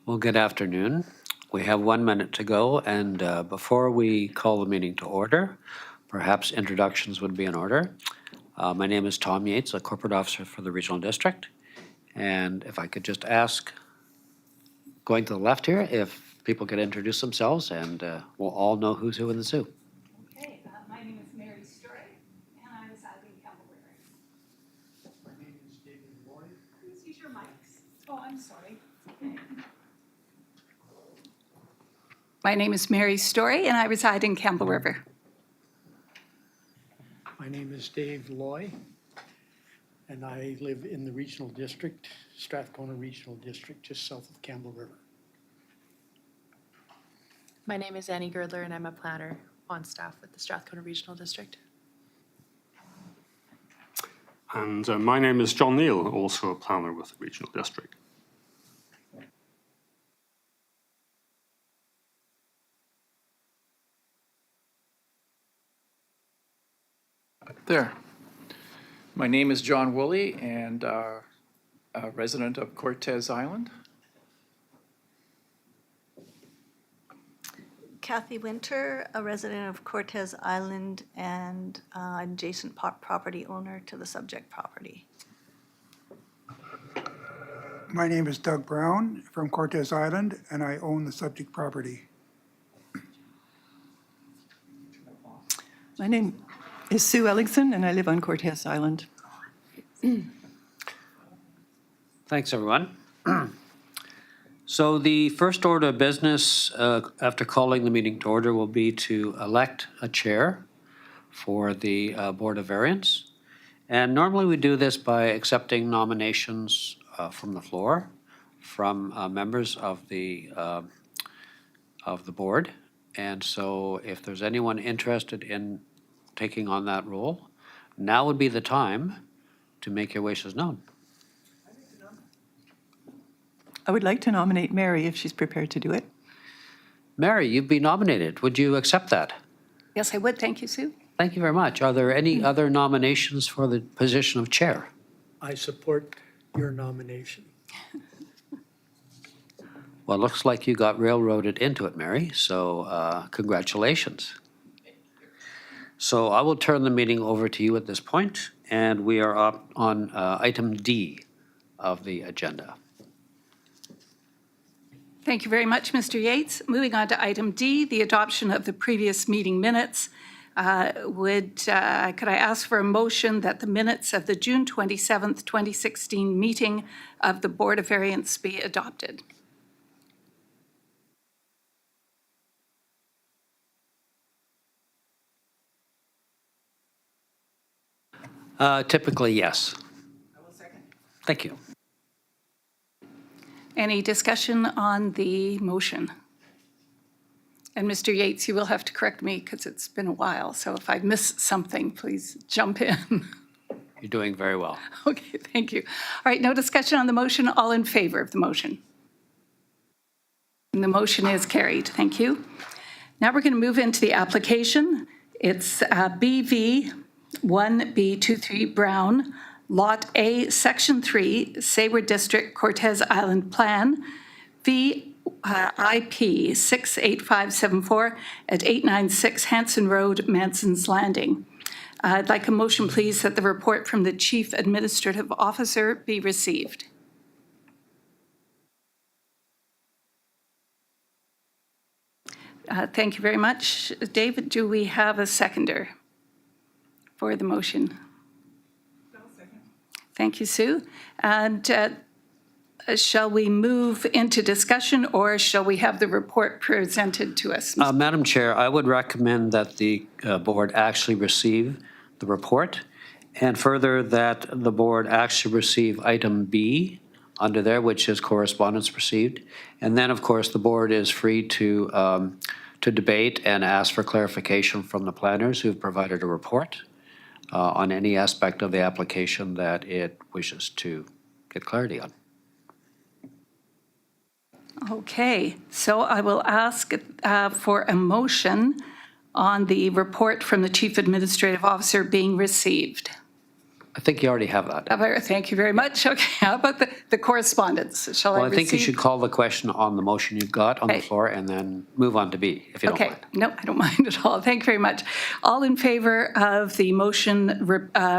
Well, good afternoon. We have 1 minute to go, and before we call the meeting to order, perhaps introductions would be in order. My name is Tom Yates, a corporate officer for the Regional District. And if I could just ask, going to the left here, if people could introduce themselves, and we'll all know who's who in the zoo. Okay, my name is Mary Story, and I reside in Campbell River. My name is David Lloyd. Please use your mics. Oh, I'm sorry. Okay. My name is Mary Story, and I reside in Campbell River. My name is Dave Loy, and I live in the Regional District, Strathcona Regional District, just south of Campbell River. My name is Annie Girdler, and I'm a planner on staff with the Strathcona Regional District. And my name is John Neal, also a planner with the Regional District. There. My name is John Woolley and a resident of Cortez Island. Kathy Winter, a resident of Cortez Island and adjacent property owner to the subject property. My name is Doug Brown from Cortez Island, and I own the subject property. My name is Sue Elligson, and I live on Cortez Island. Thanks, everyone. So the first order of business after calling the meeting to order will be to elect a chair for the Board of Variance. And normally we do this by accepting nominations from the floor from members of the board. And so if there's anyone interested in taking on that role, now would be the time to make your wishes known. I would like to nominate Mary if she's prepared to do it. Mary, you've been nominated. Would you accept that? Yes, I would. Thank you, Sue. Thank you very much. Are there any other nominations for the position of chair? I support your nomination. Well, it looks like you got railroaded into it, Mary, so congratulations. So I will turn the meeting over to you at this point, and we are up on item D of the agenda. Thank you very much, Mr. Yates. Moving on to item D, the adoption of the previous meeting minutes. Could I ask for a motion that the minutes of the June 27th, 2016 meeting of the Board of Variance be adopted? Typically, yes. I will second. Thank you. Any discussion on the motion? And Mr. Yates, you will have to correct me because it's been a while. So if I miss something, please jump in. You're doing very well. Okay, thank you. All right, no discussion on the motion. All in favor of the motion? And the motion is carried. Thank you. Now we're going to move into the application. It's BV 1B23 Brown, Lot A, Section 3, Sayward District, Cortez Island Plan, VIP 68574 at 896 Hanson Road, Manson's Landing. I'd like a motion, please, that the report from the Chief Administrative Officer be received. Thank you very much. David, do we have a seconder for the motion? Thank you, Sue. And shall we move into discussion, or shall we have the report presented to us? Madam Chair, I would recommend that the board actually receive the report, and further that the board actually receive item B under there, which is correspondence received. And then, of course, the board is free to debate and ask for clarification from the planners who've provided a report on any aspect of the application that it wishes to get clarity on. Okay, so I will ask for a motion on the report from the Chief Administrative Officer being received. I think you already have that. Thank you very much. Okay, how about the correspondence? Shall Well, I I think you should receive? call the question on the motion you've got on the Okay. floor and then move on to B, if you don't Okay, mind. no, I don't mind at all. Thank you very much. All in favor of the motion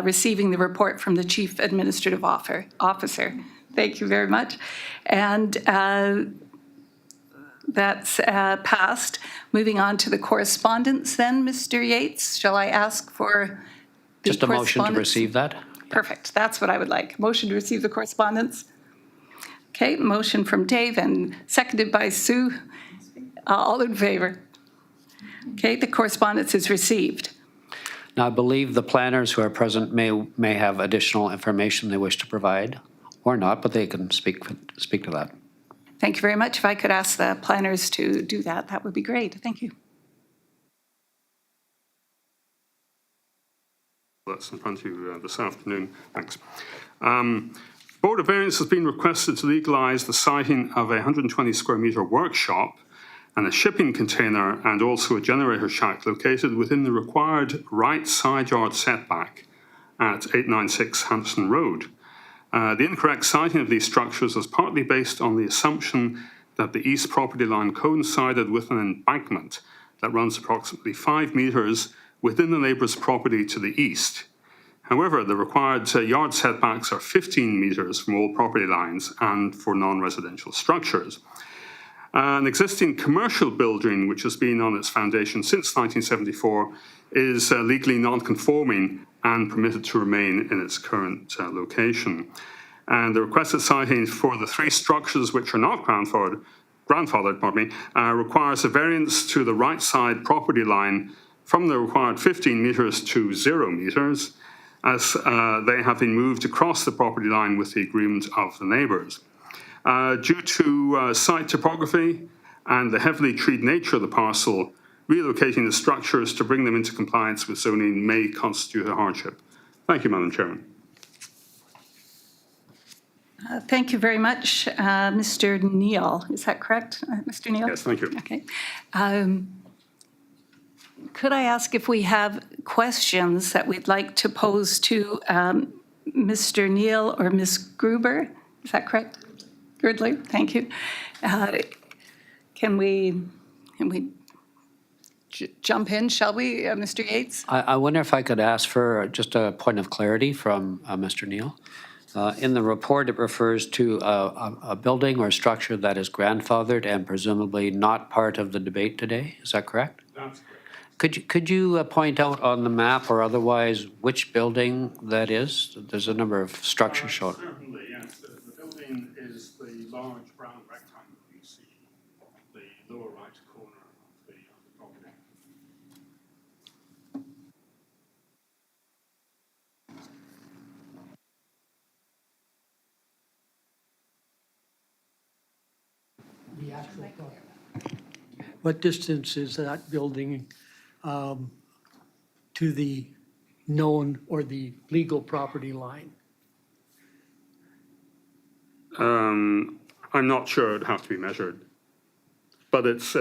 receiving the report from the Chief Administrative Officer? Thank you very much. And that's passed. Moving on to the correspondence then, Mr. Yates, shall I ask for the Just a motion to correspondence? receive that? Perfect, that's what I would like. Motion to receive the correspondence? Okay, motion from Dave and seconded by Sue. All in favor? Okay, the correspondence is received. Now, I believe the planners who are present may have additional information they wish to provide, or not, but they can speak to that. Thank you very much. If I could ask the planners to do that, that would be great. Thank you. That's in front of you this afternoon. Thanks. Board of Variance has been requested to legalise the siting of a 120 square metre workshop and a shipping container and also a generator shack located within the required right side yard setback at 896 Hampson Road. The incorrect siting of these structures was partly based on the assumption that the east property line coincided with an embankment that runs approximately 5 metres within the neighbour's property to the east. However, the required yard setbacks are 15 metres from all property lines and for non-residential structures. An existing commercial building, which has been on its foundation since 1974, is legally non-conforming and permitted to remain in its current location. And the requested siting for the 3 structures which are not grandfathered, requires a variance to the right side property line from the required 15 metres to 0 metres, as they have been moved across the property line with the agreement of the neighbours. Due to site topography and the heavily treed nature of the parcel, relocating the structures to bring them into compliance with zoning may constitute a hardship. Thank you, Madam Chairman. Thank you very much, Mr. Neal. Is that correct, Mr. Neal? Yes, thank you. Okay. Could I ask if we have questions that we'd like to pose to Mr. Neal or Ms. Gruber? Is that correct? Girdler, thank you. Can we jump in, shall we, Mr. Yates? I wonder if I could ask for just a point of clarity from Mr. Neal. In the report, it refers to a building or structure that is grandfathered and presumably not part of the debate today. Is that correct? That's correct. Could you point out on the map or otherwise which building that is? There's a number of structures shown. Certainly, yes. The building is the large brown rectangle you see, the lower right corner of the property. The actual property. What distance is that building to the known or the legal property line? I'm not sure it'd have to be measured, but it's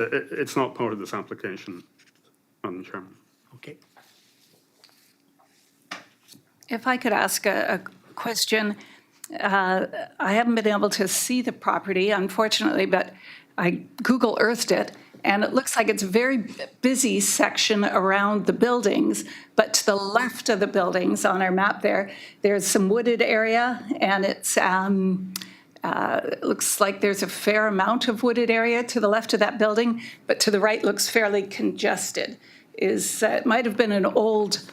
not part of this application, Madam Chairman. Okay. If I could ask a question, I haven't been able to see the property, unfortunately, but I Google Earthed it, and it looks like it's a very busy section around the buildings, but to the left of the buildings on our map there's some wooded area, and it looks like there's a fair amount of wooded area to the left of that building, but to the right looks fairly congested. It might have been an old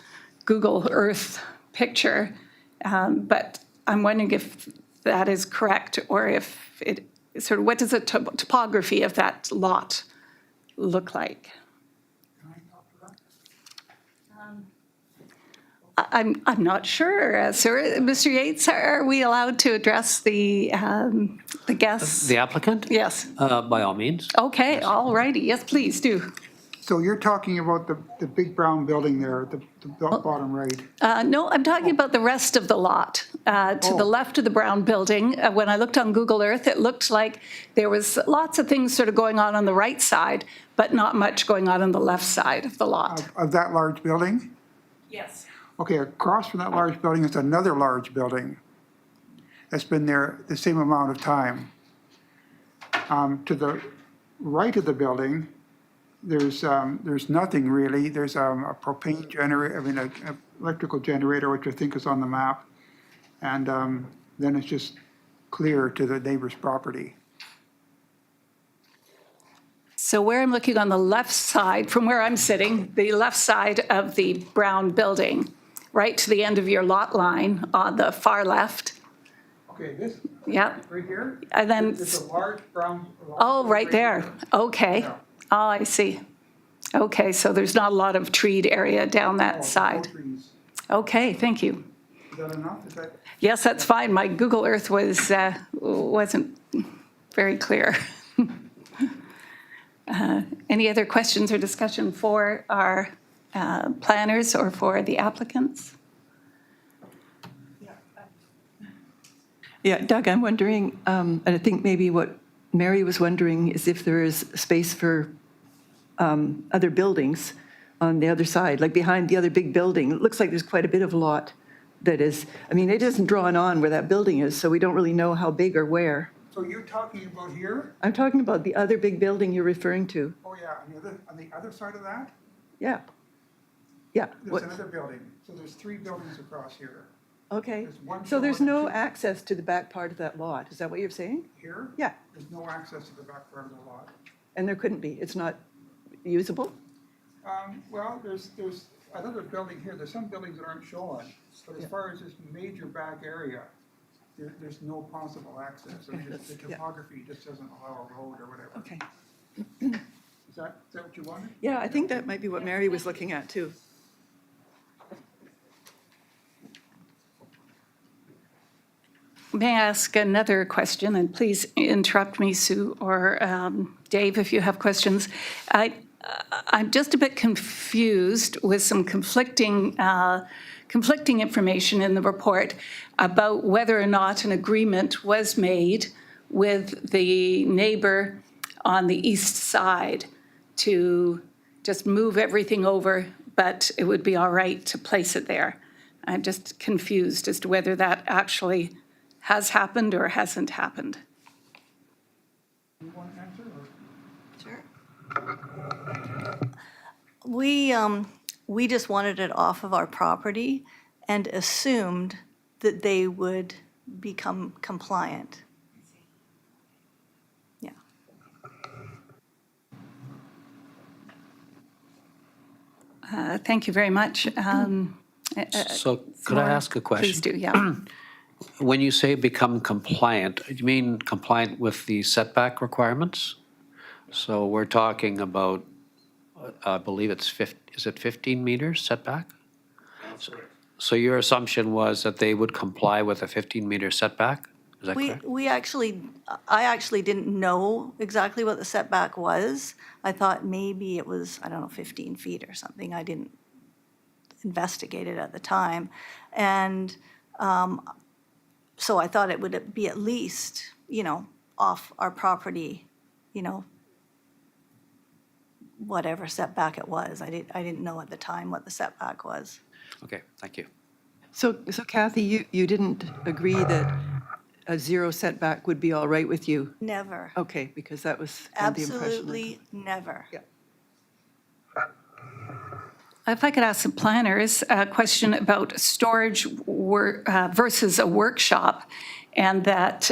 Google Earth picture, but I'm wondering if that is correct, or if it sort of, what does the topography of that lot look like? I'm not sure, sir. Mr. Yates, are we allowed to address the guests? The applicant? Yes. By all means. Okay, all righty. Yes, please do. So you're talking about the big brown building there, the bottom right. No, I'm talking about the rest of the lot. To the left of the brown building, when I looked on Google Earth, it looked like there was lots of things sort of going on the right side, but not much going on the left side of the lot. Of that large building? Yes. Okay, across from that large building is another large building that's been there the same amount of time. To the right of the building, there's nothing really. There's a propane generator, I mean, an electrical generator, which I think is on the map. And then it's just clear to the neighbor's property. So where I'm looking on the left side, from where I'm sitting, the left side of the brown building, right to the end of your lot line on the far left. Okay, this, Yeah. right here, And then, there's a large brown. oh, right there. Okay. Yeah. Oh, I see. Okay, so there's not a lot of treed area down Oh, that no side. trees. Okay, thank you. Is that enough? Is that? Yes, that's fine. My Google Earth wasn't very clear. Any other questions or discussion for our planners or for the applicants? Yeah, Doug, I'm wondering, and I think maybe what Mary was wondering is if there is space for other buildings on the other side, like behind the other big building. It looks like there's quite a bit of lot that is, I mean, it isn't drawn on where that building is, so we don't really know how big or where. So you're talking about here? I'm talking about the other big building you're referring to. Oh, yeah, on the other side of that, Yeah. Yeah. there's What- another building. So there's 3 buildings across here. Okay. There's one So there's showing no two- access to the back part of that lot. Is that what you're saying? Here? Yeah. There's no access to the back part of the lot. And there couldn't be. It's not usable? Well, there's another building here. There's some buildings that aren't shown, but as far as this major back area, there's no possible access. So just the Yeah. topography just doesn't allow a road or whatever. Okay. Is that what you wanted? Yeah, I think that might be what Mary was looking at too. May I ask another question? And please interrupt me, Sue, or Dave, if you have questions. I'm just a bit confused with some conflicting information in the report about whether or not an agreement was made with the neighbor on the east side to just move everything over, but it would be all right to place it there. I'm just confused as to whether that actually has happened or hasn't happened. You want to answer or? Sure. We just wanted it off of our property and assumed that they would become compliant. Yeah. Thank you very much. So could I ask a question? Please do, yeah. When you say become compliant, do you mean compliant with the setback requirements? So we're talking about, I believe it's 15 meters setback? So your assumption was that they would comply with a 15-meter setback? Is that correct? I actually didn't know exactly what the setback was. I thought maybe it was, 15 feet or something. I didn't investigate it at the time. And so I thought it would be at least, off our property, whatever setback it was. I didn't know at the time what the setback was. Okay, thank you. So Kathy, you didn't agree that a zero setback would be all right with you? Never. Okay, because that was kind of the impression. Absolutely never. Yeah. If I could ask the planners a question about storage versus a workshop, and that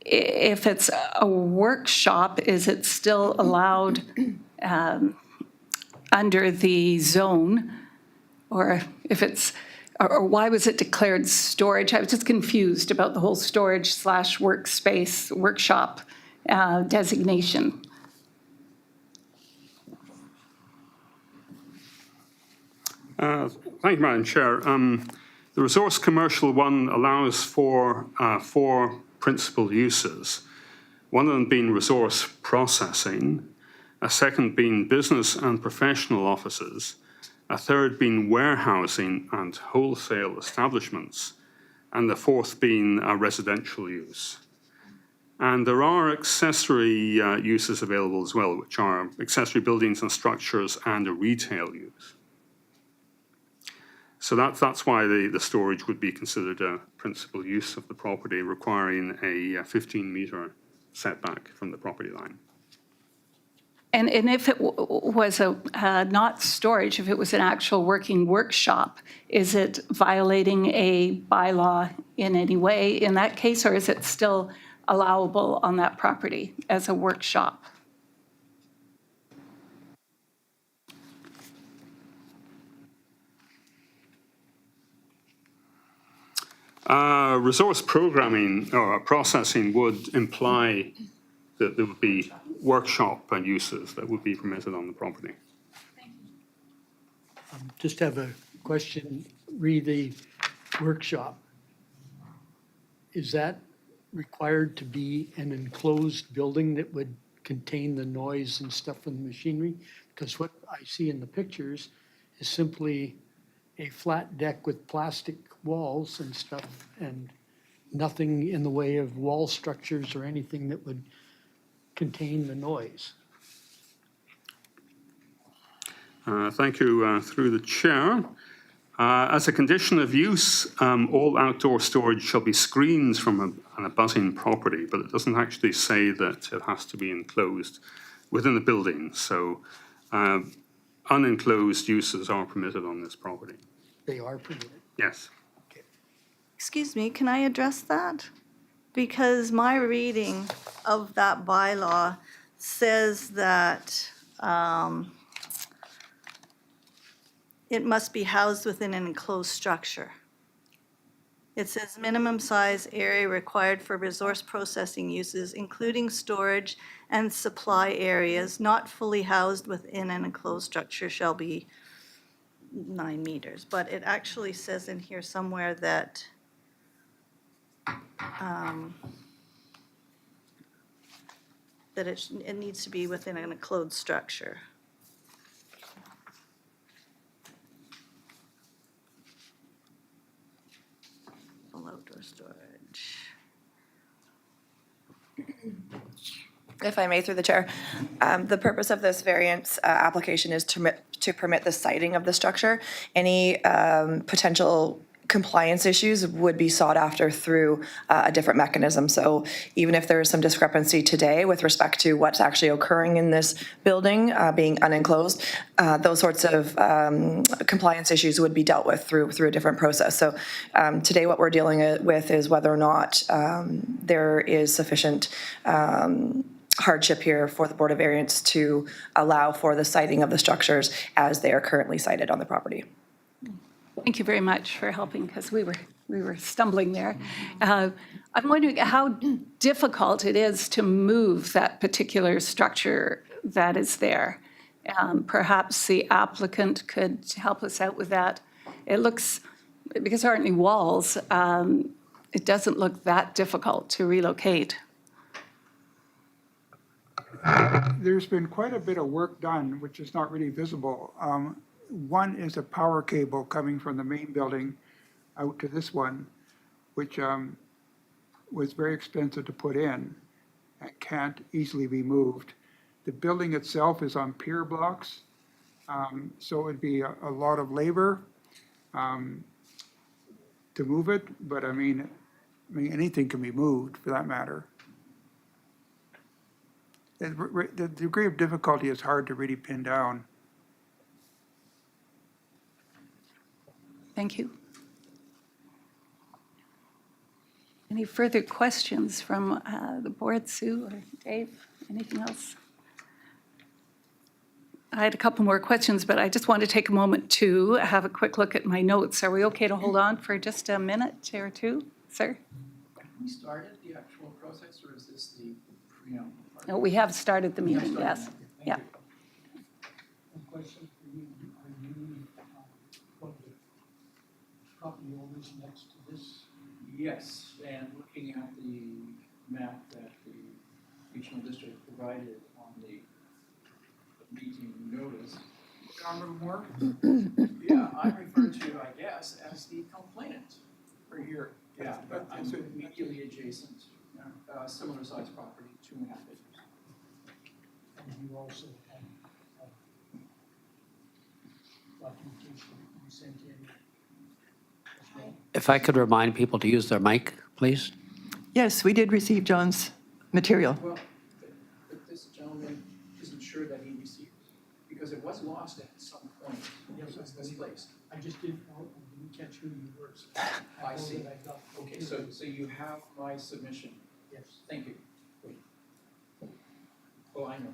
if it's a workshop, is it still allowed under the zone? Or if it's, or why was it declared storage? I was just confused about the whole storage/workspace workshop designation. Thank you, Madam Chair. The Resource Commercial one allows for 4 principal uses, one of them being resource processing, a second being business and professional offices, a third being warehousing and wholesale establishments, and the fourth being a residential use. And there are accessory uses available as well, which are accessory buildings and structures and a retail use. So that's why the storage would be considered a principal use of the property, requiring a 15-metre setback from the property line. And if it was not storage, if it was an actual working workshop, is it violating a bylaw in any way in that case, or is it still allowable on that property as a workshop? Resource programming or processing would imply that there would be workshop and uses that would be permitted on the property. Just have a question, the workshop. Is that required to be an enclosed building that would contain the noise and stuff from the machinery? Because what I see in the pictures is simply a flat deck with plastic walls and stuff, and nothing in the way of wall structures or anything that would contain the noise. Thank you. Through the chair. As a condition of use, all outdoor storage shall be screened from an abutting property, but it doesn't actually say that it has to be enclosed within the building. So unenclosed uses are permitted on this property. They are permitted. Yes. Excuse me, can I address that? Because my reading of that bylaw says that it must be housed within an enclosed structure. It says minimum size area required for resource processing uses, including storage and supply areas, not fully housed within an enclosed structure shall be 9 meters. But it actually says in here somewhere that that it needs to be within an enclosed structure. Outdoor storage. If I may, through the chair, the purpose of this variance application is to permit the siting of the structure. Any potential compliance issues would be sought after through a different mechanism. So even if there is some discrepancy today with respect to what's actually occurring in this building being unenclosed, those sorts of compliance issues would be dealt with through a different process. So today what we're dealing with is whether or not there is sufficient hardship here for the Board of Variance to allow for the siting of the structures as they are currently sited on the property. Thank you very much for helping, because we were stumbling there. I'm wondering how difficult it is to move that particular structure that is there. Perhaps the applicant could help us out with that. It looks, because there aren't any walls, it doesn't look that difficult to relocate. There's been quite a bit of work done, which is not really visible. One is a power cable coming from the main building out to this one, which was very expensive to put in and can't easily be moved. The building itself is on pier blocks, so it'd be a lot of labor to move it, but I mean, anything can be moved for that matter. The degree of difficulty is hard to really pin down. Thank you. Any further questions from the board, Sue or Dave? Anything else? I had a couple more questions, but I just want to take a moment to have a quick look at my notes. Are we okay to hold on for just a minute or two, sir? Have we started the actual process, or is this the preamble part? No, we have started the meeting, yes. Yeah. One question for you, are you going to copy overs next to this? Yes, and looking at the map that the regional district provided on the meeting notice. A little more? Yeah, I'm referred to, I guess, as the complainant. Right here. Yeah, but I'm That's it. immediately adjacent, similar size property, 2.5 acres. And you also have documentation you sent in If I could remind people to use their mic, please. Yes, we did receive John's material. Well, but this gentleman isn't sure that he received it, because it was lost at some point. It was misplaced. I just didn't catch who you were. So I see. that I got- Okay, so you have my submission. Yes. Thank you. Wait. Oh, I know.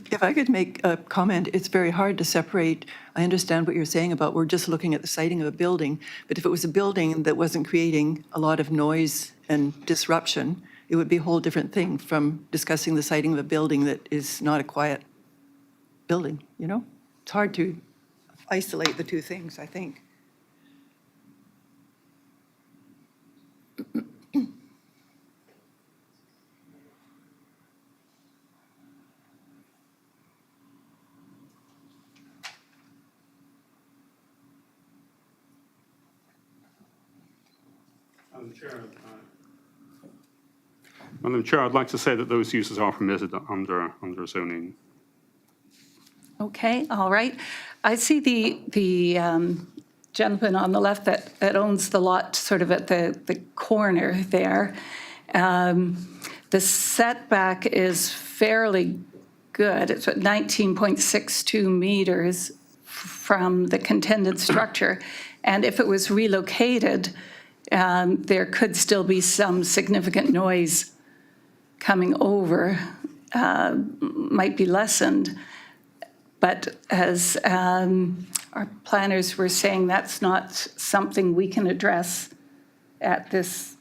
If I could make a comment, it's very hard to separate. I understand what you're saying about we're just looking at the siting of a building, but if it was a building that wasn't creating a lot of noise and disruption, it would be a whole different thing from discussing the siting of a building that is not a quiet building, you know? It's hard to isolate the two things, I think. Madam Chair, I'd like to say that those uses are permitted under zoning. Okay, all right. I see the gentleman on the left that owns the lot sort of at the corner there. The setback is fairly good. It's at 19.62 meters from the contended structure. And if it was relocated, there could still be some significant noise coming over, might be lessened. But as our planners were saying, that's not something we can address at this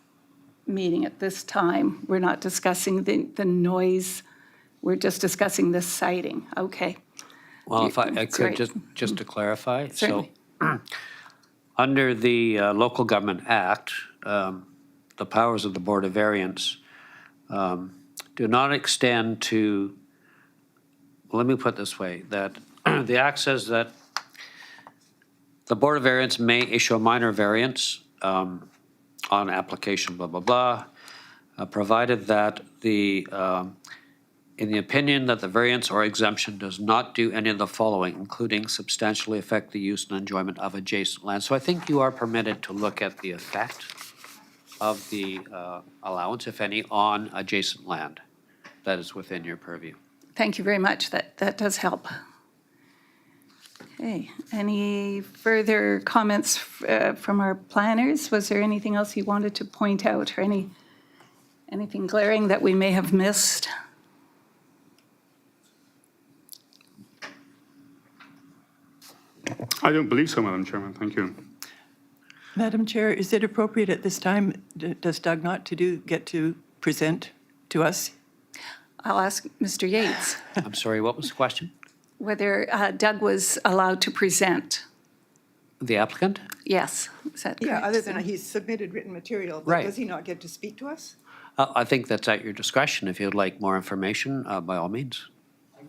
meeting, at this time. We're not discussing the noise. We're just discussing the siting. Okay. Well, if I That's could, right. just to clarify. Certainly. So, under the Local Government Act, the powers of the Board of Variance do not extend to, let me put it this way, that the Act says that the Board of Variance may issue a minor variance on application, blah, blah, blah, provided that in the opinion that the variance or exemption does not do any of the following, including substantially affect the use and enjoyment of adjacent land. So I think you are permitted to look at the effect of the allowance, if any, on adjacent land that is within your purview. Thank you very much. That does help. Okay. Any further comments from our planners? Was there anything else you wanted to point out or anything glaring that we may have missed? I don't believe so, Madam Chairman. Thank you. Madam Chair, is it appropriate at this time, does Doug not get to present to us? I'll ask Mr. Yates I'm sorry, what was the question? whether Doug was allowed to present. The applicant? Yes, is that correct? Yeah, other than he's submitted written material, but Right. does he not get to speak to us? I think that's at your discretion. If you'd like more information, by all means.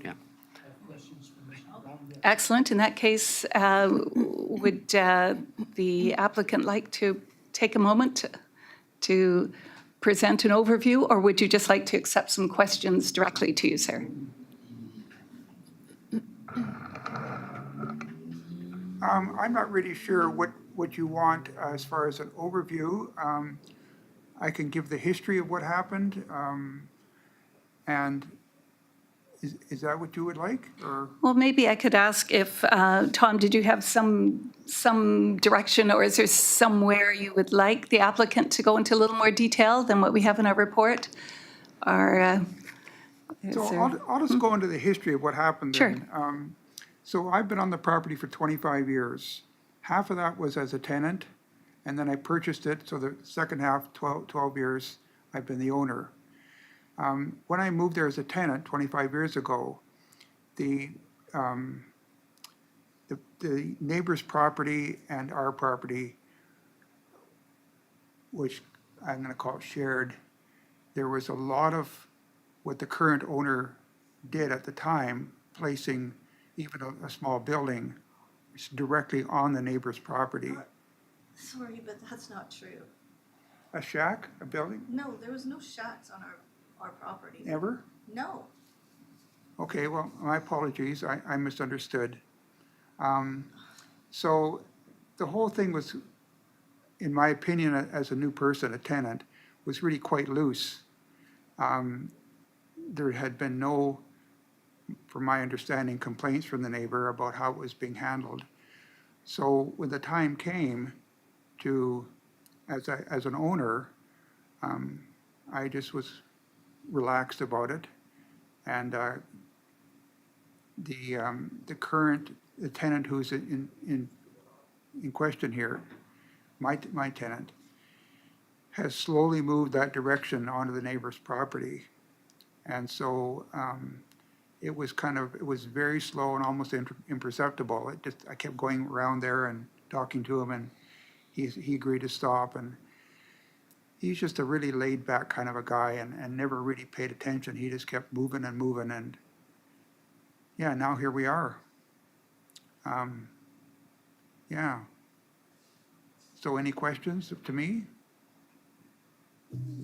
Yeah. Excellent. In that case, would the applicant like to take a moment to present an overview, or would you just like to accept some questions directly to you, sir? I'm not really sure what you want as far as an overview. I can give the history of what happened, and is that what you would like, or? Well, maybe I could ask if, Tom, did you have some direction, or is there somewhere you would like the applicant to go into a little more detail than what we have in our report? Or is So there- I'll just go into the history of what happened Sure. then. So I've been on the property for 25 years. Half of that was as a tenant, and then I purchased it, so the second half, 12 years, I've been the owner. When I moved there as a tenant 25 years ago, the neighbor's property and our property, which I'm going to call it shared, there was a lot of what the current owner did at the time, placing even a small building directly on the neighbor's property. Sorry, but that's not true. A shack, a building, No, there was no shacks on our property. ever? No. Okay, well, my apologies, I misunderstood. So the whole thing was, in my opinion, as a new person, a tenant, was really quite loose. There had been no, from my understanding, complaints from the neighbor about how it was being handled. So when the time came to, as an owner, I just was relaxed about it. And the current, the tenant who's in question here, my tenant, has slowly moved that direction onto the neighbor's property. And so it was it was very slow and almost imperceptible. I kept going around there and talking to him, and he agreed to stop. And he's just a really laid back kind of a guy, and never really paid attention. He just kept moving and moving, and yeah, now here we are. Yeah. So any questions to me?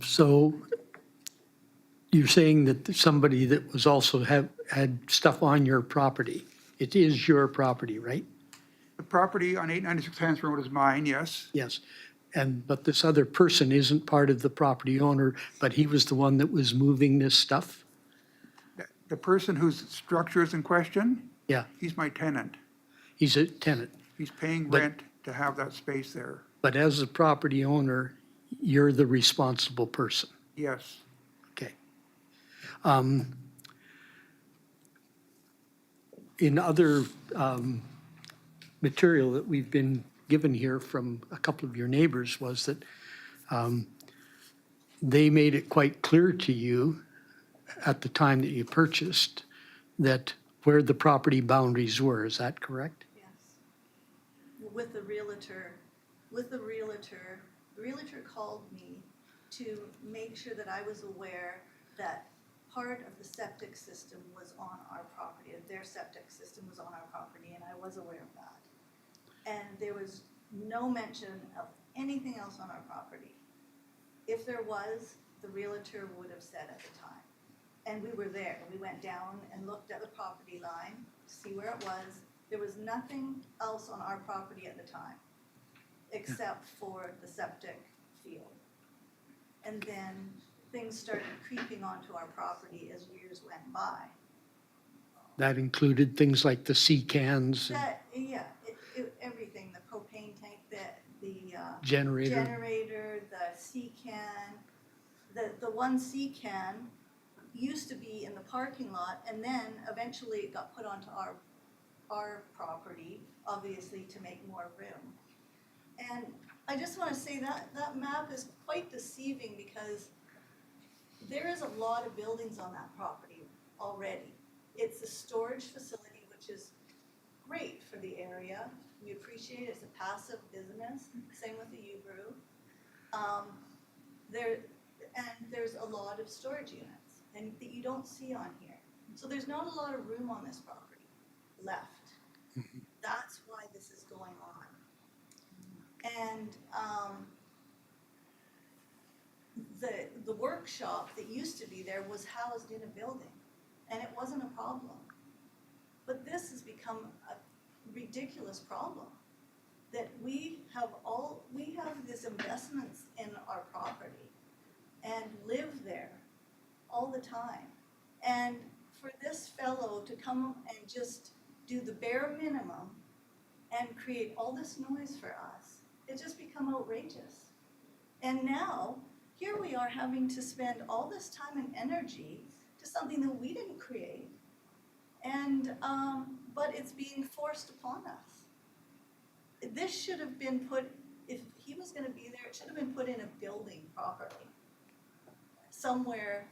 So you're saying that somebody that was also had stuff on your property, it is your property, right? The property on 896 Hanson Road is mine, yes. Yes. But this other person isn't part of the property owner, but he was the one that was moving this stuff? The person whose structure is in question, Yeah, he's my tenant. he's a tenant. He's paying But- rent to have that space there. But as a property owner, you're the responsible person. Yes. Okay. In other material that we've been given here from a couple of your neighbors was that they made it quite clear to you at the time that you purchased that where the property boundaries were. Is that correct? Yes. With the realtor, the realtor called me to make sure that I was aware that part of the septic system was on our property, that their septic system was on our property, and I was aware of that. And there was no mention of anything else on our property. If there was, the realtor would have said at the time. And we were there. We went down and looked at the property line to see where it was. There was nothing else on our property at the time, except for the septic field. And then things started creeping onto our property as years went by. That included things like the sea cans and Everything, the propane tank, the generator. the sea can. The one sea can used to be in the parking lot, and then eventually it got put onto our property, obviously to make more room. And I just want to say that that map is quite deceiving because there is a lot of buildings on that property already. It's a storage facility, which is great for the area. We appreciate it. It's a passive business. Same with the U-Brew. There's a lot of storage units and that you don't see on here. So there's not a lot of room on this property left. That's why this is going on. And the workshop that used to be there was housed in a building, and it wasn't a problem. But this has become a ridiculous problem that we have these investments in our property and live there all the time. And for this fellow to come and just do the bare minimum and create all this noise for us, it's just become outrageous. And now, here we are having to spend all this time and energy to something that we didn't create, and but it's being forced upon us. This should have been put, if he was gonna be there, it should have been put in a building properly. Somewhere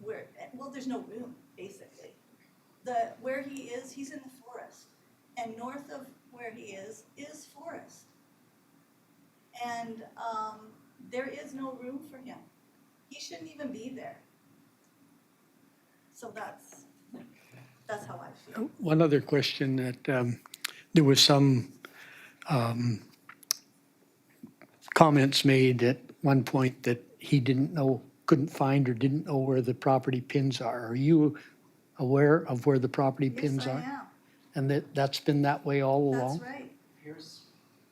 where, well, there's no room, basically. Where he is, he's in the forest. And north of where he is forest. And there is no room for him. He shouldn't even be there. So that's how I feel. One other question that there was some comments made at one point that he couldn't find or didn't know where the property pins are. Are you aware of where the property pins are? Yes, I am. And that's been that way all That's along? right. Here's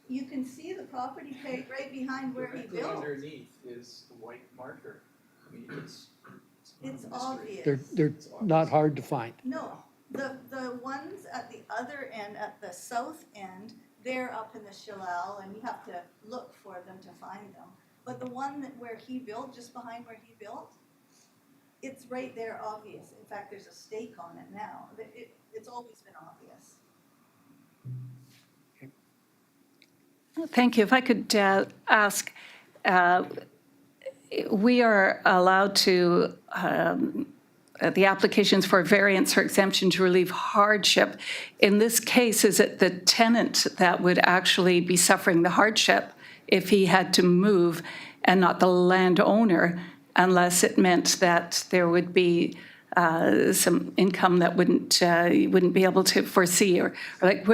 You can see the property tag right behind where he directly built. underneath is the white marker. I mean, it's It's mystery. obvious. They're not hard to find. No, the ones at the other end, at the south end, they're up in the shillel and you have to look for them to find them. But the one that where he built, just behind where he built, it's right there obvious. In fact, there's a stake on it now. It's always been obvious. Thank you. If I could ask, we are allowed to, the applications for variance or exemption to relieve hardship. In this case, is it the tenant that would actually be suffering the hardship if he had to move and not the landowner, unless it meant that there would be some income that you wouldn't be able to foresee, or like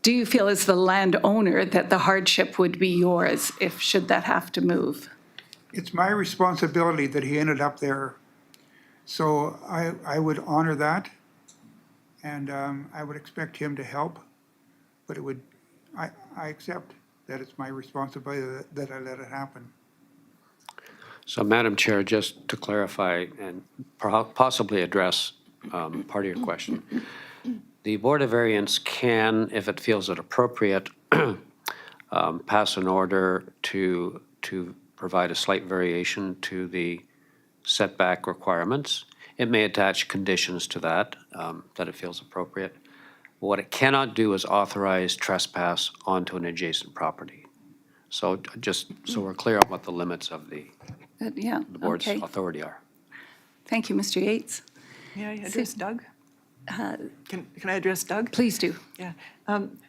do you feel as the landowner that the hardship would be yours should that have to move? It's my responsibility that he ended up there. So I would honor that, and I would expect him to help, but I accept that it's my responsibility that I let it happen. So, Madam Chair, just to clarify and possibly address part of your question, the Board of Variance can, if it feels it appropriate, pass an order to provide a slight variation to the setback requirements. It may attach conditions to that, that it feels appropriate. What it cannot do is authorize trespass onto an adjacent property. So just so we're clear on what the limits of the Yeah, board's okay. authority are. Thank you, Mr. Yates. May I address Doug? Can I address Doug? Please do. Yeah.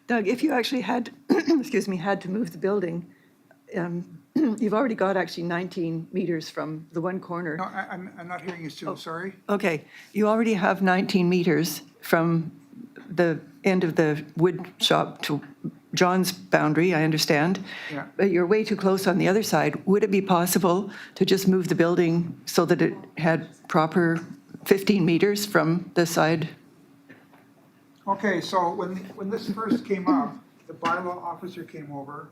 Doug, if you actually had, excuse me, had to move the building, you've already got actually 19 meters from the one corner. No, I'm not hearing you, Sue, sorry. Okay, you already have 19 meters from the end of the wood shop to John's boundary, I understand. Yeah. But you're way too close on the other side. Would it be possible to just move the building so that it had proper 15 meters from the side? Okay, so when this first came up, the bylaw officer came over,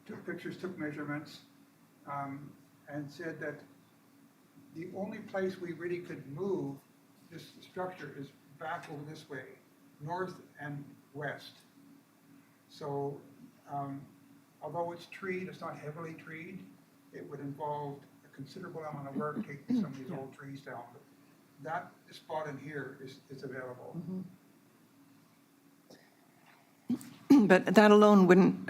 took pictures, took measurements, and said that the only place we really could move this structure is back over this way, north and west. So, although it's treed, it's not heavily treed, it would involve a considerable amount of work taking some of these old trees down. But that spot in here is available. But that alone wouldn't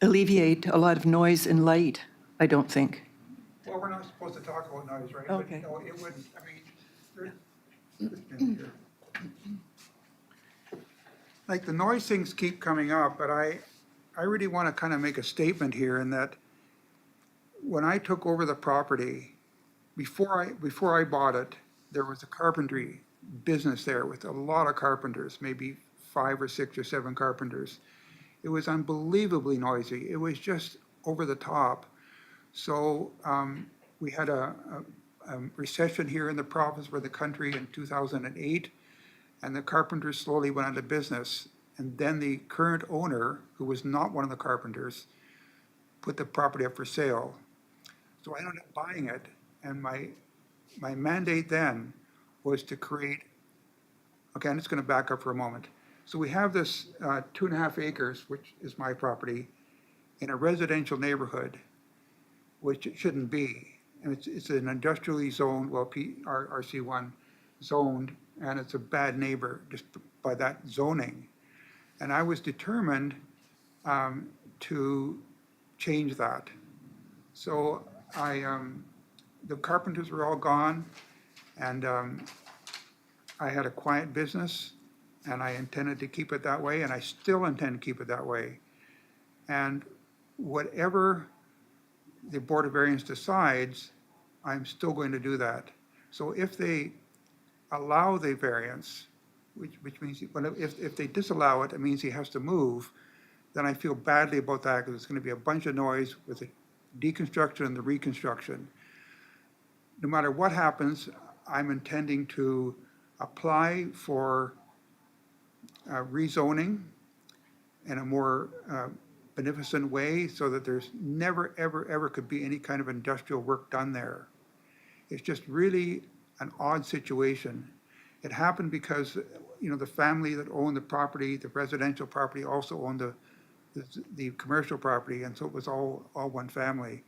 alleviate a lot of noise and light, I don't think. Well, we're not supposed to talk about noise, right? Okay. But no, it wouldn't, I mean, there's been here. Like, the noise things keep coming up, but I really want to kind of make a statement here in that when I took over the property, before I bought it, there was a carpentry business there with a lot of carpenters, maybe 5 or 6 or 7 carpenters. It was unbelievably noisy. It was just over the top. So we had a recession here in the province or the country in 2008, and the carpenters slowly went out of business. And then the current owner, who was not one of the carpenters, put the property up for sale. So I ended up buying it, and my mandate then was to create, okay, I'm just going to back up for a moment. So we have this 2.5 acres, which is my property, in a residential neighborhood, which it shouldn't be. And it's an industrially zoned, well, RC1 zoned, and it's a bad neighbor just by that zoning. And I was determined to change that. So the carpenters were all gone, and I had a quiet business, and I intended to keep it that way, and I still intend to keep it that way. And whatever the Board of Variance decides, I'm still going to do that. So if they allow the variance, which means, if they disallow it, it means he has to move, then I feel badly about that because it's going to be a bunch of noise with the deconstruction and the reconstruction. No matter what happens, I'm intending to apply for rezoning in a more beneficent way so that there's never, ever, ever could be any kind of industrial work done there. It's just really an odd situation. It happened because, the family that owned the property, the residential property, also owned the commercial property, and so it was all one family.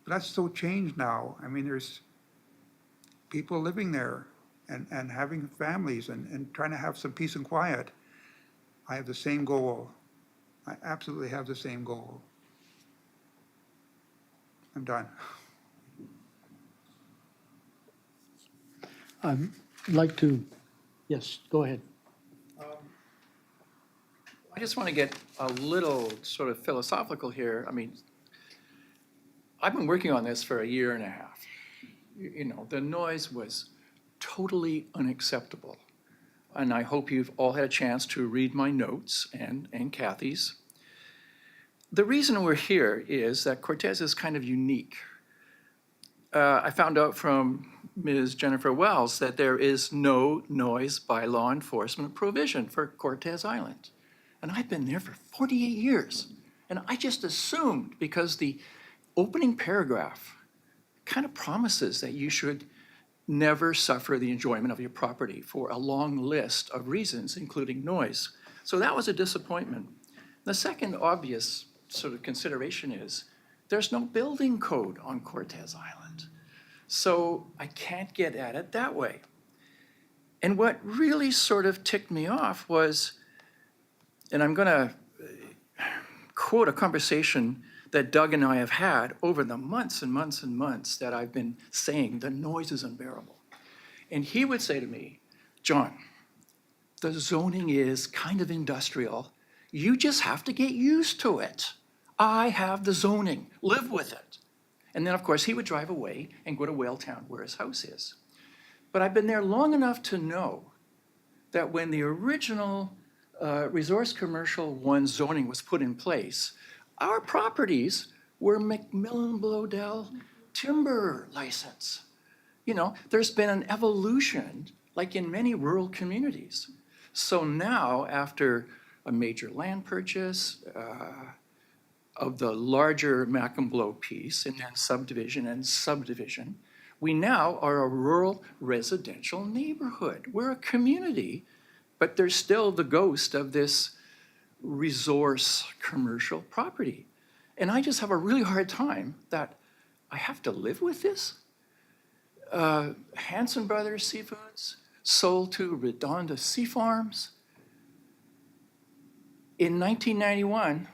But that's so changed now. I mean, there's people living there and having families and trying to have some peace and quiet. I have the same goal. I absolutely have the same goal. I'm done. I'd like to, yes, go ahead. I just want to get a little sort of philosophical here. I mean, I've been working on this for a year and a half. The noise was totally unacceptable. And I hope you've all had a chance to read my notes and Kathy's. The reason we're here is that Cortez is kind of unique. I found out from Ms. Jennifer Wells that there is no noise by law enforcement provision for Cortez Island. And I've been there for 48 years. And I just assumed, because the opening paragraph kind of promises that you should never suffer the enjoyment of your property for a long list of reasons, including noise. So that was a disappointment. The second obvious sort of consideration is there's no building code on Cortez Island. So I can't get at it that way. And what really sort of ticked me off was, and I'm going to quote a conversation that Doug and I have had over the months and months and months that I've been saying the noise is unbearable. And he would say to me, John, the zoning is kind of industrial. You just have to get used to it. I have the zoning, live with it. And then, of course, he would drive away and go to Whaletown, where his house is. But I've been there long enough to know that when the original Resource Commercial 1 zoning was put in place, our properties were Macmillan Bloedel timber license. There's been an evolution, like in many rural communities. So now, after a major land purchase of the larger Macmillan piece, and then subdivision and subdivision, we now are a rural residential neighborhood. We're a community, but there's still the ghost of this resource commercial property. And I just have a really hard time that I have to live with this. Hanson Brothers Seafoods sold to Redonda Sea Farms. In 1991,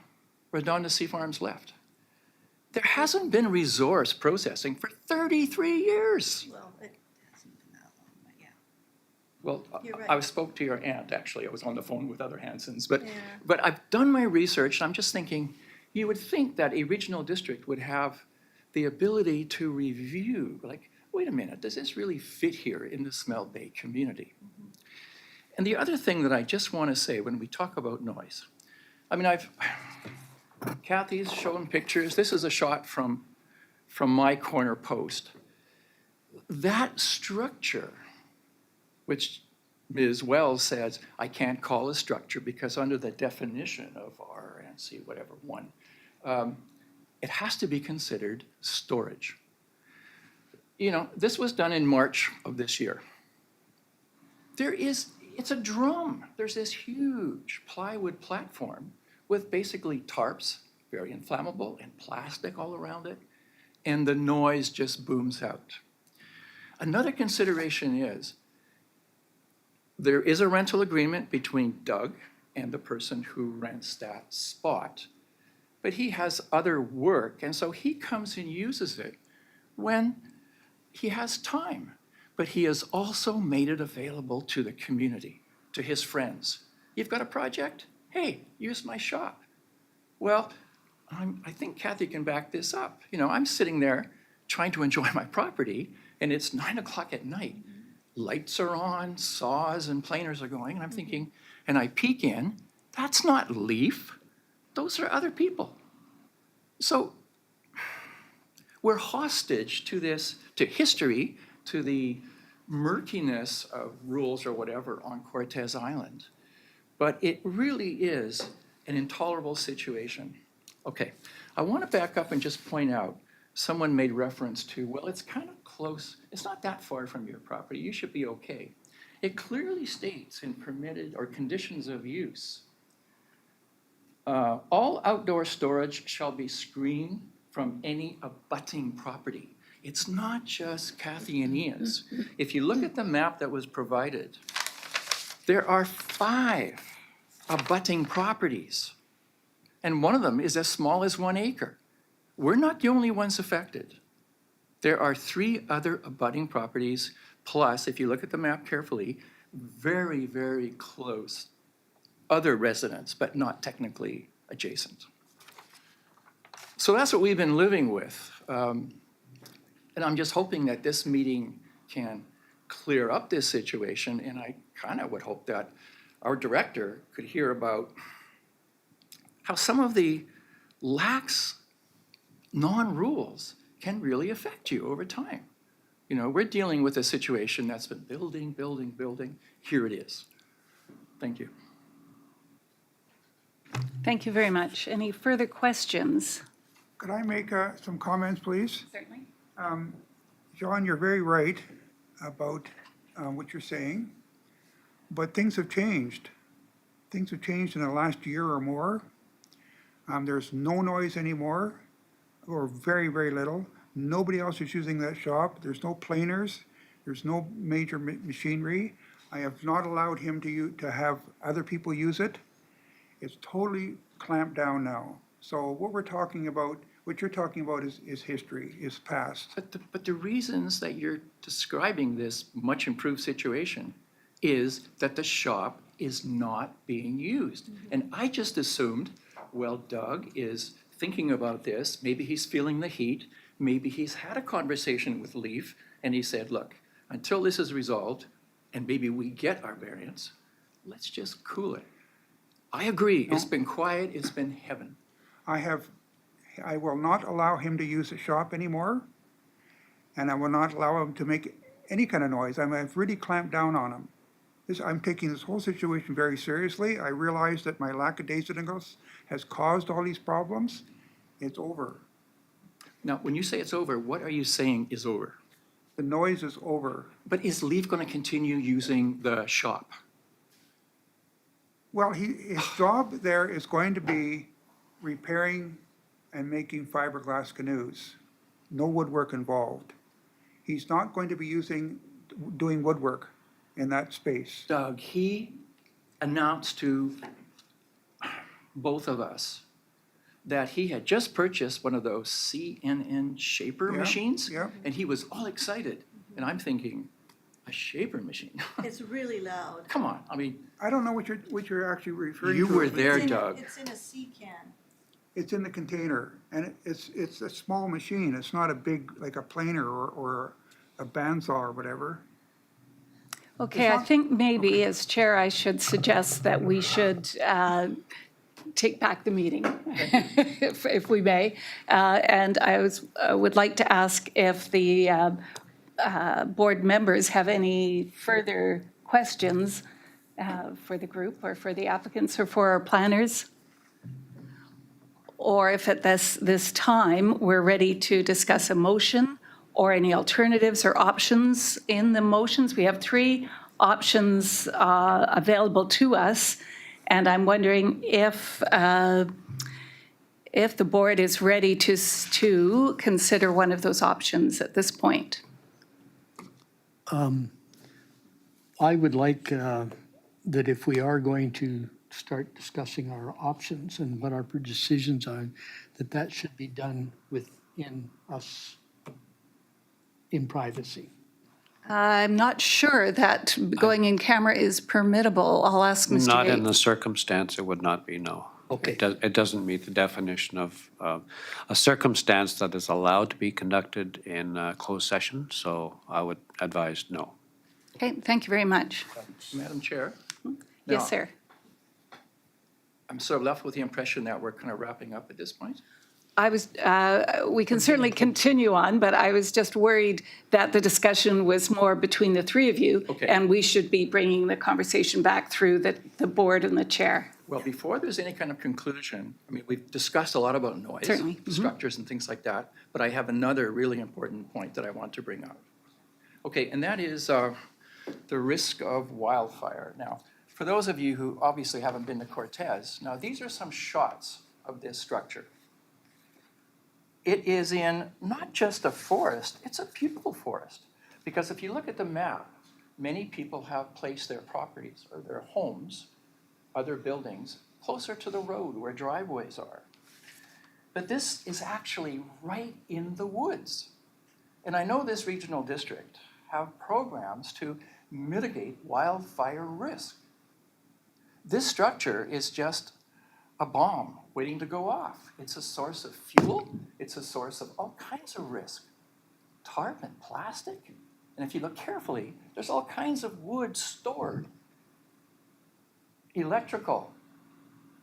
Redonda Sea Farms left. There hasn't been resource processing for 33 years. Well, it hasn't been that long, but yeah. Well, You're right. I spoke to your aunt, actually. I was on the phone with other Hansons. But, Yeah. but I've done my research, and I'm just thinking, you would think that a regional district would have the ability to review, like, wait a minute, does this really fit here in the Smell Bay community? Mm-hmm. And the other thing that I just want to say when we talk about noise, I mean, Kathy's shown pictures. This is a shot from my corner post. That structure, which Ms. Wells says, I can't call a structure because under the definition of RNC, whatever, 1, it has to be considered storage. This was done in March of this year. It's a drum. There's this huge plywood platform with basically tarps, very inflammable, and plastic all around it, and the noise just booms out. Another consideration is there is a rental agreement between Doug and the person who rents that spot, but he has other work, and so he comes and uses it when he has time. But he has also made it available to the community, to his friends. You've got a project? Hey, use my shop. Well, I think Kathy can back this up. I'm sitting there trying to enjoy my property, and it's 9 o'clock at night. Lights are on, saws and planers are going, and I'm thinking, and I peek in, that's not Leaf. Those are other people. So we're hostage to this, to history, to the murkiness of rules or whatever on Cortez Island, but it really is an intolerable situation. Okay, I want to back up and just point out, someone made reference to, well, it's kind of close, it's not that far from your property, you should be okay. It clearly states in permitted or conditions of use, all outdoor storage shall be screened from any abutting property. It's not just Kathy and Ian's. If you look at the map that was provided, there are 5 abutting properties, and one of them is as small as 1 acre. We're not the only ones affected. There are 3 other abutting properties, plus, if you look at the map carefully, very, very close other residents, but not technically adjacent. So that's what we've been living with. And I'm just hoping that this meeting can clear up this situation, and I kind of would hope that our director could hear about how some of the lax non-rules can really affect you over time. You know, we're dealing with a situation that's been building, building, building. Here it is. Thank you. Thank you very much. Any further questions? Could I make some comments, please? Certainly. John, you're very right about what you're saying, but things have changed. Things have changed in the last year or more. There's no noise anymore, or very, very little. Nobody else is using that shop. There's no planers. There's no major machinery. I have not allowed him to have other people use it. It's totally clamped down now. So what we're talking about, what you're talking about is history, is past. But the reasons that you're describing this much improved situation is that the shop is not being used. And I just assumed, well, Doug is thinking about this, maybe he's feeling the heat, maybe he's had a conversation with Leaf, and he said, look, until this is resolved, and maybe we get our variance, let's just cool it. I agree, it's been quiet, it's been heaven. I will not allow him to use the shop anymore, and I will not allow him to make any kind of noise. I've really clamped down on him. I'm taking this whole situation very seriously. I realize that my lackadaisicalness has caused all these problems. It's over. Now, when you say it's over, what are you saying is over? The noise is over. But is Leaf going to continue using the shop? Well, his job there is going to be repairing and making fiberglass canoes. No woodwork involved. He's not going to be doing woodwork in that space. Doug, he announced to both of us that he had just purchased one of those CNN shaper Yeah, machines. yeah. And he was all excited. And I'm thinking, a shaper machine? It's really loud. Come on, I mean, I don't know what you're actually referring to. you were but there, Doug. It's in a sea can. It's in the container, and it's a small machine. It's not a big, like a planer or a bandsaw or whatever. Okay, I think maybe as chair, I should suggest that we should take back the meeting, if we may. And I would like to ask if the board members have any further questions for the group or for the applicants or for our planners. Or if at this time, we're ready to discuss a motion or any alternatives or options in the motions. We have 3 options available to us, and I'm wondering if the board is ready to consider one of those options at this point. I would like that if we are going to start discussing our options and what our decisions are, that should be done within us in privacy. I'm not sure that going in camera is permittable. I'll ask Mr. Yates. Not in the circumstance, it would not be, no. Okay. It doesn't meet the definition of a circumstance that is allowed to be conducted in closed session, so I would advise no. Okay, thank you very much. Madam Chair? Yes, Now, sir. I'm sort of left with the impression that we're kind of wrapping up at this point. I was, we can certainly continue on, but I was just worried that the discussion was more between the three of you. Okay. And we should be bringing the conversation back through the board and the chair. Well, before there's any kind of conclusion, I mean, we've discussed a lot about noise. Certainly. Structures and things like that, but I have another really important point that I want to bring up. Okay, and that is the risk of wildfire. Now, for those of you who obviously haven't been to Cortez, now these are some shots of this structure. It is in not just a forest, it's a beautiful forest. Because if you look at the map, many people have placed their properties or their homes, other buildings, closer to the road where driveways are. But this is actually right in the woods. And I know this regional district have programs to mitigate wildfire risk. This structure is just a bomb waiting to go off. It's a source of fuel. It's a source of all kinds of risk. Tarp and plastic. And if you look carefully, there's all kinds of wood stored. Electrical.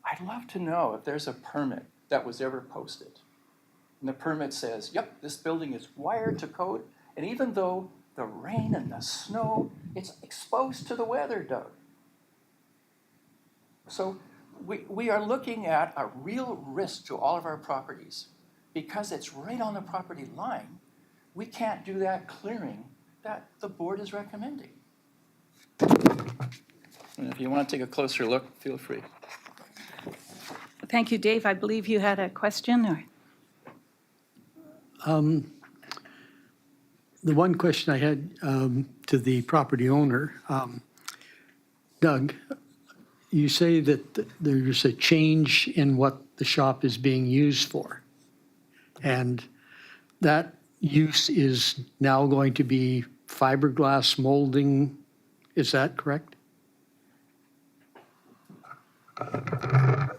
I'd love to know if there's a permit that was ever posted. And the permit says, yep, this building is wired to code. And even though the rain and the snow, it's exposed to the weather, Doug. So we are looking at a real risk to all of our properties because it's right on the property line. We can't do that clearing that the board is recommending. And if you want to take a closer look, feel free. Thank you, Dave. I believe you had a question or? The one question I had to the property owner, Doug, you say that there's a change in what the shop is being used for. And that use is now going to be fiberglass molding. Is that correct?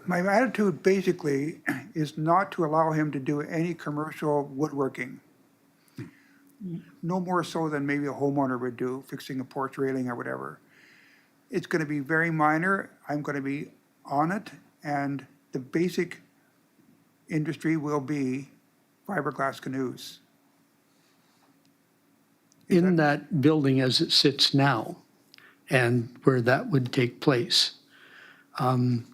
My attitude basically is not to allow him to do any commercial woodworking. No more so than maybe a homeowner would do, fixing a porch railing or whatever. It's going to be very minor. I'm going to be on it, and the basic industry will be fiberglass canoes. In that building as it sits now and where that would take place. I'm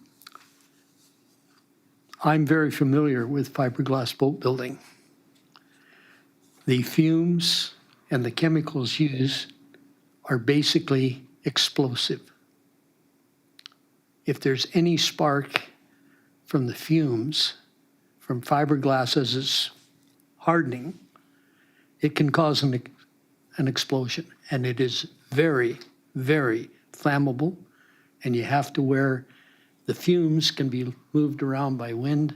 very familiar with fiberglass boat building. The fumes and the chemicals used are basically explosive. If there's any spark from the fumes, from fiberglass as it's hardening, it can cause an explosion. And it is very, very flammable. And you have to wear, the fumes can be moved around by wind.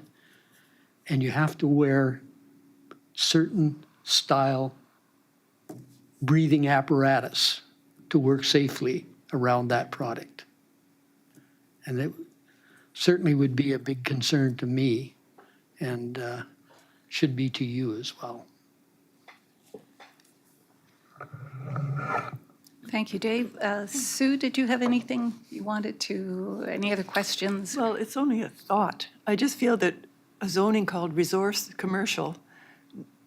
And you have to wear certain style breathing apparatus to work safely around that product. And it certainly would be a big concern to me and should be to you as well. Thank you, Dave. Sue, did you have anything you wanted to, any other questions? Well, it's only a thought. I just feel that a zoning called resource commercial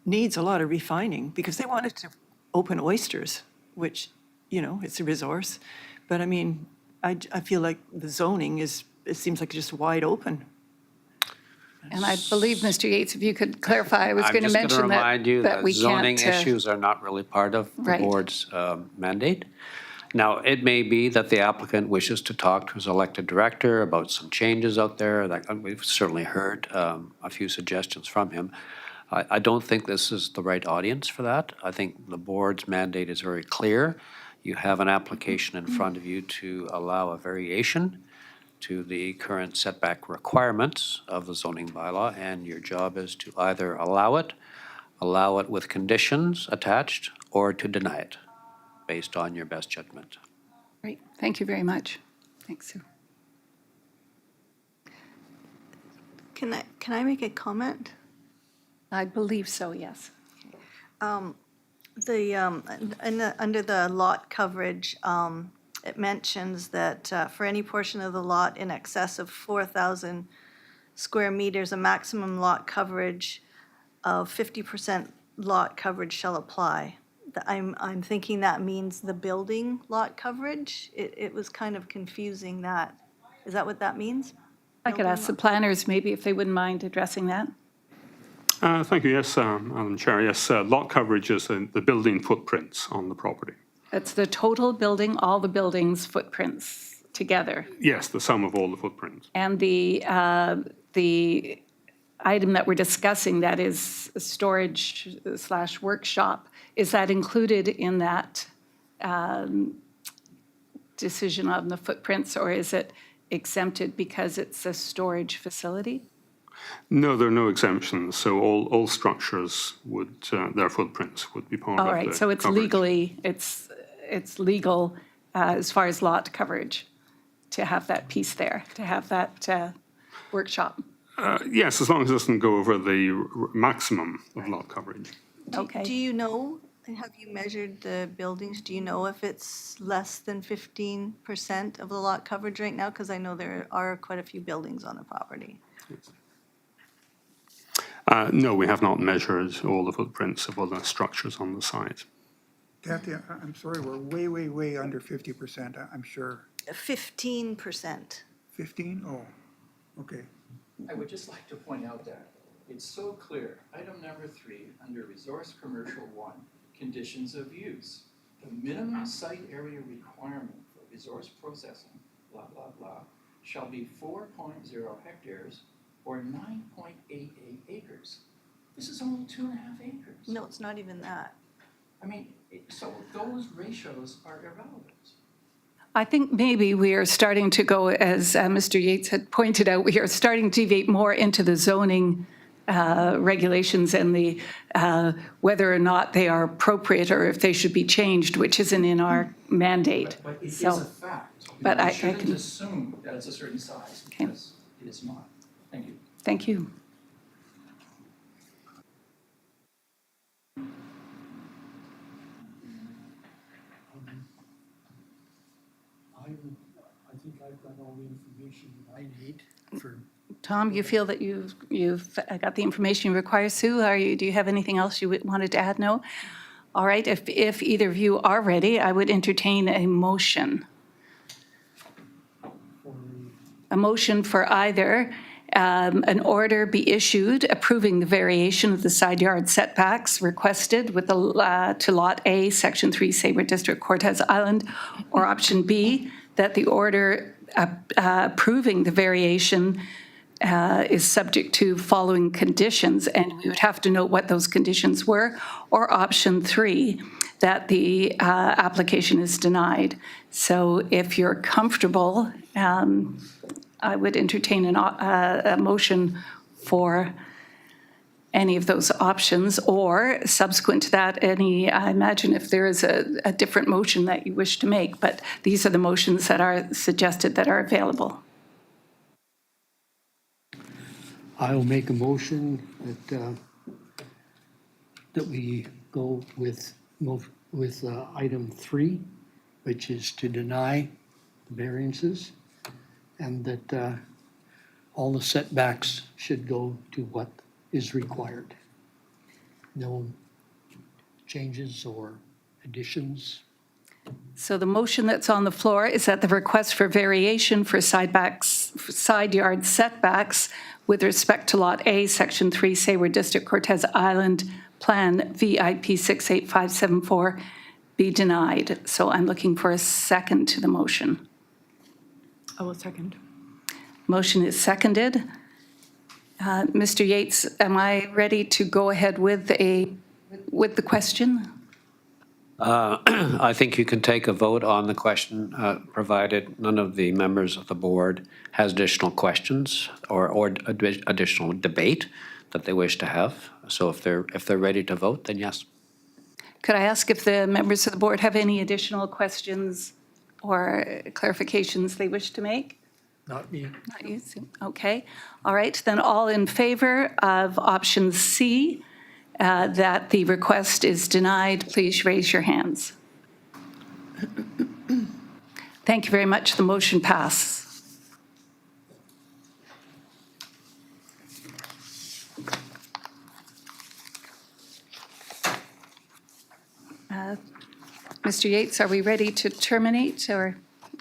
needs a lot of refining because they wanted to open oysters, which, you know, it's a resource. But I mean, I feel like the zoning is, it seems like just wide open. And I believe, Mr. Yates, if you could clarify, I was going to mention I'm just going to remind you that that we zoning can't. issues are not really part of the Right. board's mandate. Now, it may be that the applicant wishes to talk to his elected director about some changes out there. That we've certainly heard a few suggestions from him. I don't think this is the right audience for that. I think the board's mandate is very clear. You have an application in front of you to allow a variation to the current setback requirements of the zoning bylaw, and your job is to either allow it with conditions attached, or to deny it, based on your best judgment. Great, thank you very much. Thanks, Sue. Can I make a comment? I believe so, yes. Under the lot coverage, it mentions that for any portion of the lot in excess of 4,000 square meters, a maximum lot coverage of 50% lot coverage shall apply. I'm thinking that means the building lot coverage. It was kind of confusing that. Is that what that means? I could ask the planners maybe if they wouldn't mind addressing that. Thank you. Yes, Madam Chair. Yes, lot coverage is the building footprints on the property. It's the total building, all the buildings' footprints together. Yes, the sum of all the footprints. And the item that we're discussing, that is storage/workshop, is that included in that decision on the footprints, or is it exempted because it's a storage facility? No, there are no exemptions. So all structures would, their footprints would be part of All the right, so it's coverage. legally, it's legal as far as lot coverage to have that piece there, to have that workshop. Yes, as long as it doesn't go over the maximum of lot coverage. Okay. Do you know, have you measured the buildings? Do you know if it's less than 15% of the lot coverage right now? Because I know there are quite a few buildings on the property. No, we have not measured all the footprints of all the structures on the site. Kathy, I'm sorry, we're way, way, way under 50%, I'm sure. 15%. 15? Oh, okay. I would just like to point out that it's so clear, item number 3, under Resource Commercial 1, conditions of use. The minimum site area requirement for resource processing, blah, blah, blah, shall be 4.0 hectares or 9.88 acres. This is only 2.5 acres. No, it's not even that. I mean, so those ratios are irrelevant. I think maybe we are starting to go, as Mr. Yates had pointed out, we are starting to deviate more into the zoning regulations and the whether or not they are appropriate or if they should be changed, which isn't in our mandate. But it is So- a fact. but We I shouldn't can- assume that it's a certain size Okay. because it is not. Thank you. Thank you. I think I've got all the information that I need for, Tom, you feel that you've got the information you require? Sue, do you have anything else you wanted to add? No? All right, if either of you are ready, I would entertain a motion. A motion for either an order be issued approving the variation of the side yard setbacks requested with to Lot A, Section 3, Sabre District, Cortez Island, or option B, that the order approving the variation is subject to following conditions, and we would have to note what those conditions were, or option 3, that the application is denied. So if you're comfortable, I would entertain a motion for any of those options, or subsequent to that, I imagine if there is a different motion that you wish to make, but these are the motions that are suggested that are available. I'll make a motion that we go with item 3, which is to deny the variances, and that all the setbacks should go to what is required. No changes or additions. So the motion that's on the floor is that the request for variation for side yard setbacks with respect to Lot A, Section 3, Sabre District, Cortez Island Plan VIP 68574 be denied. So I'm looking for a second to the motion. I will second. Motion is seconded. Mr. Yates, am I ready to go ahead with the question? I think you can take a vote on the question, provided none of the members of the board has additional questions or additional debate that they wish to have. So if they're ready to vote, then yes. Could I ask if the members of the board have any additional questions or clarifications they wish to make? Not me. Not you, Sue. Okay. All right. Then all in favor of option C, that the request is denied, please raise your hands. Thank you very much. The motion passes. Mr. Yates, are we ready to terminate, or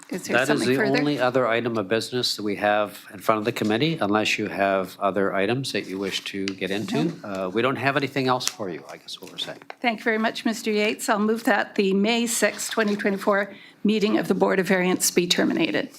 is there That is something the further? only other item of business that we have in front of the committee, unless you have other items that you wish to get into. We don't have anything else for you, I guess what we're saying. Thank you very much, Mr. Yates. I'll move that the May 6, 2024 meeting of the Board of Variance be terminated.